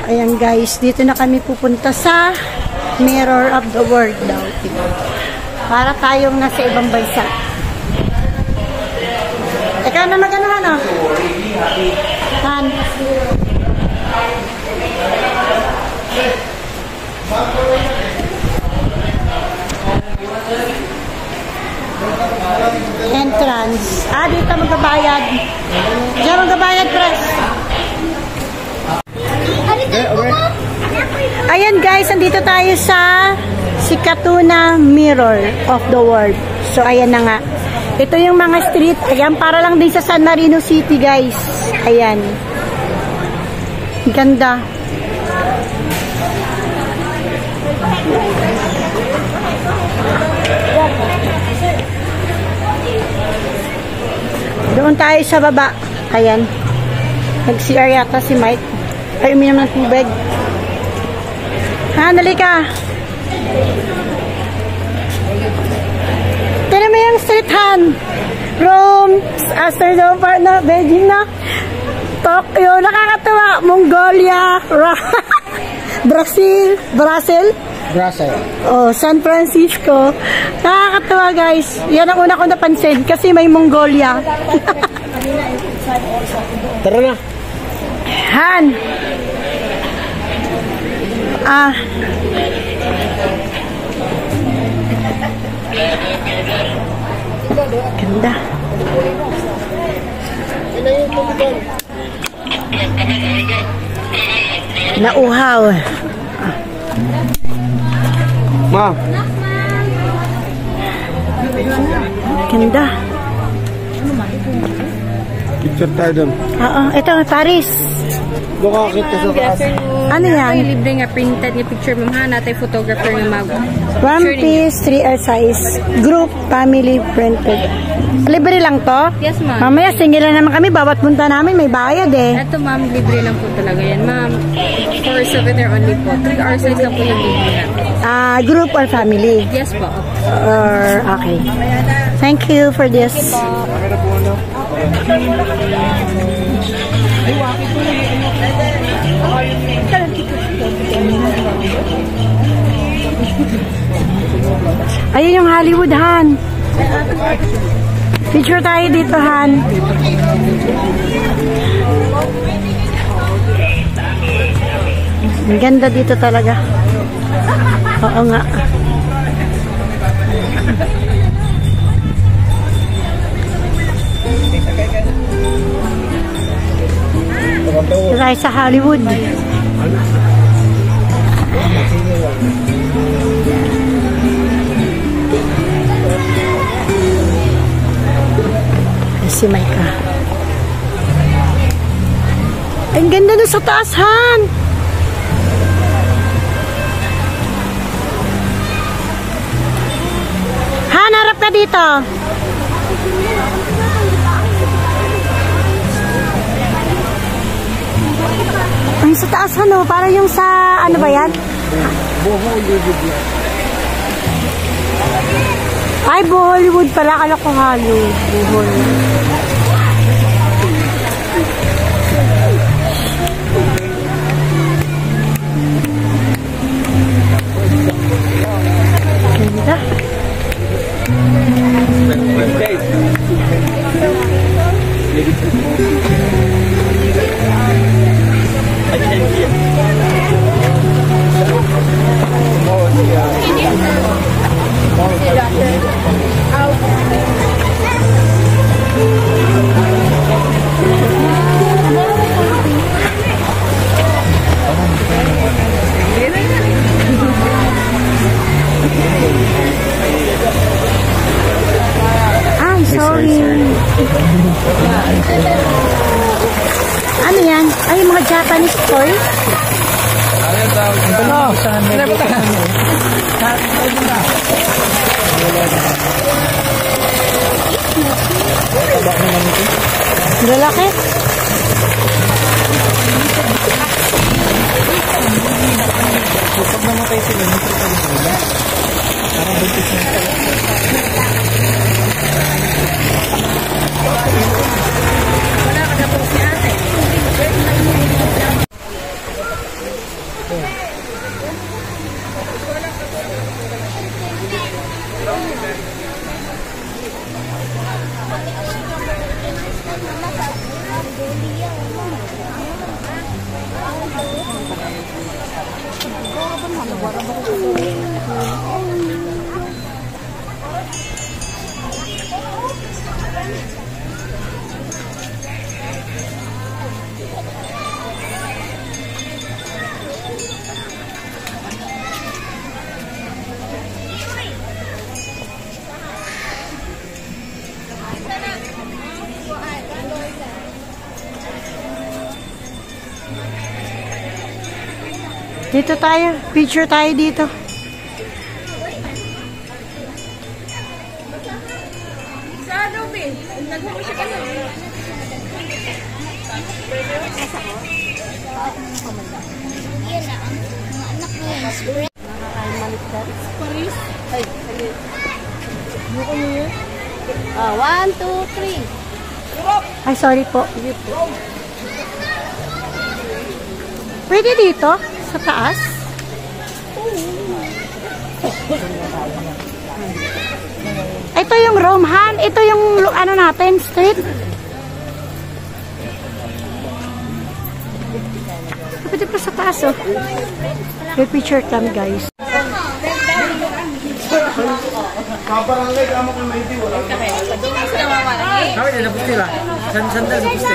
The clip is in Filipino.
Ayan guys, dito na kami pupunta sa Mirror of the World daw. Para tayong nasa ibang bansa. Ikaw na magano ano? Han. Entrance. Dito magbabayad. Diyan magbabayad, press. Ayan guys, andito tayo sa Sikatuna Mirror of the World. So ayan na nga. Ito yung mga street. Ayan, para lang din sa San Marino City guys. Ayan. Ganda. Doon tayo sa baba. Ayan. Nag-CR yata si Mike. Ay, uminom ng tubig. Dali ka. Tignan mo yung street, Han. Rome, Amsterdam, na Beijing na. Tokyo, nakakatawa. Mongolia, Brazil. Oh, San Francisco. Nakakatawa guys. Yan ang una ko napansin kasi may Mongolia. Tara na. Han. Ganda. Nauhaw. Ma. Ganda. Picture tayo doon. Oo, ito Paris. Doon kakakita sa taas. Ano yan? Ay, libre nga printed nga picture ma'am ha. Natay photographer nga mag. One piece, 3R size. Group, family, printed. Libre lang to? Yes ma'am. Mamaya, single na naman kami. Bawat punta namin, may bayad eh. Ito ma'am, libre lang po talaga yan ma'am. For souvenir only po. 3R size lang po yung libre lang. Group or family? Yes po. Or, okay. Thank you for this. Ayun yung Hollywood, Han. Picture tayo dito, Han. Ang ganda dito talaga. Oo nga. Tayo sa Hollywood. Si Micah. Ang ganda na sa taas, Han. Han, harap ka dito. Ang sa taas, ano? Para yung sa, ano ba yan? Ay, Hollywood pala. Kala ko Hollywood. Bohol. Ganda. Sorry. Ano yan? Ay, mga Japanese toys? Lalaki? Kapag namatay sila, nito pa rin sila. Parang buntis na sila. Wala ka na po si ate. Dito tayo. Picture tayo dito. Sa Ruby, nagpupush ka na. Paris? Ay, buko mo yun? 1, 2, 3. Ay, sorry po. Pwede dito? Sa taas? Ito yung Romhan. Ito yung ano natin, street. Pwede pa sa taas, oh. May picture kami, guys. Kabarangay, kamo kung may di, wala. Kami na napusti ba? Sandal sa pusti.